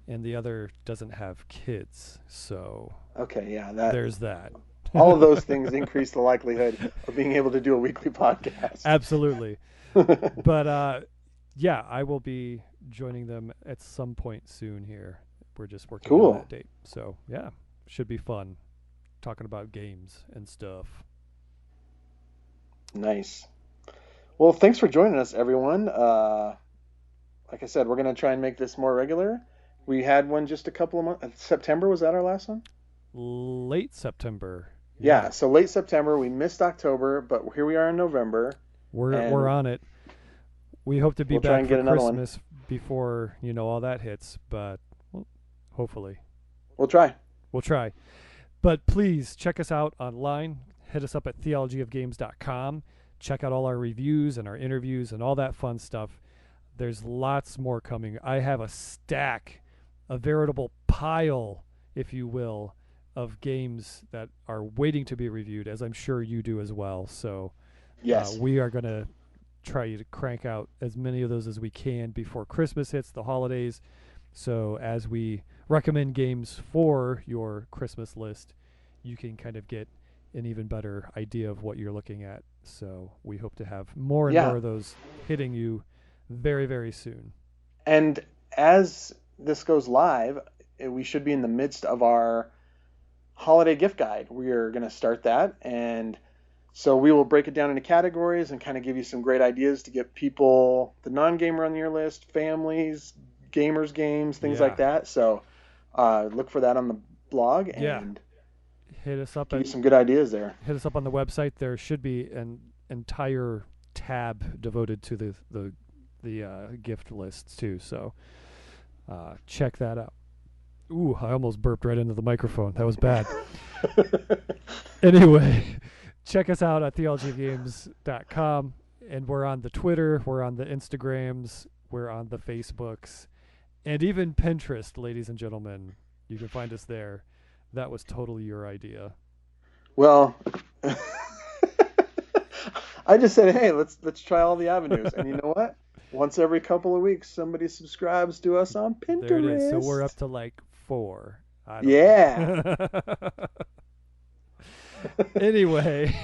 And the other doesn't have kids, so okay, yeah, there's that. all of those things increase the likelihood of being able to do a weekly podcast. Absolutely. But yeah, I will be joining them at some point soon here. We're just working on that date. So yeah, should be fun talking about games and stuff. Nice. Well, thanks for joining us, everyone. Like I said, we're going to try and make this more regular. We had one just a couple of months. September, was that our last one? Late September. Yeah, so late September. We missed October, but here we are in November. We're on it. We hope to be back for Christmas before, all that hits, but hopefully. We'll try. But please check us out online. Hit us up at theologyofgames.com. Check out all our reviews and our interviews and all that fun stuff. There's lots more coming. I have a stack, a veritable pile, if you will, of games that are waiting to be reviewed, as I'm sure you do as well. So yes, we are going to try to crank out as many of those as we can before Christmas hits, the holidays. So as we recommend games for your Christmas list, you can kind of get an even better idea of what you're looking at. So we hope to have more and more of those hitting you very, very soon. And as this goes live, we should be in the midst of our holiday gift guide. We are going to start that, and so we will break it down into categories and kind of give you some great ideas to get people, the non-gamer on your list, families, gamers, games, things like that. So look for that on the blog and hit us up. Give you some good ideas there. Hit us up on the website. There should be an entire tab devoted to the gift lists too. So check that out. Ooh, I almost burped right into the microphone. That was bad. Anyway, check us out at theologyofgames.com. And we're on the Twitter, we're on the Instagrams, we're on the Facebooks, and even Pinterest, ladies and gentlemen. You can find us there. That was totally your idea. Well, I just said, hey, let's try all the avenues. And you know what? Once every couple of weeks, somebody subscribes to us on Pinterest. There it is. So we're up to like 4. Anyway,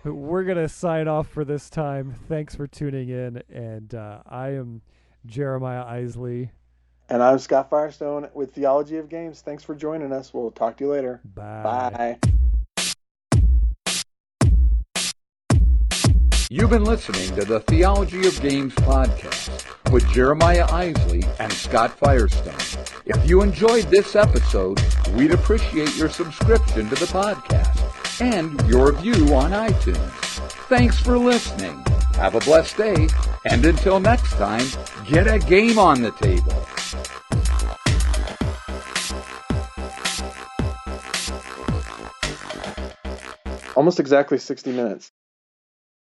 we're going to sign off for this time. Thanks for tuning in. And I am Jeremiah Isley. And I'm Scott Firestone with Theology of Games. Thanks for joining us. We'll talk to you later. Bye. You've been listening to the Theology of Games podcast with Jeremiah Isley and Scott Firestone. If you enjoyed this episode, we'd appreciate your subscription to the podcast and your review on iTunes. Thanks for listening. Have a blessed day, and until next time, get a game on the table. Almost exactly 60 minutes.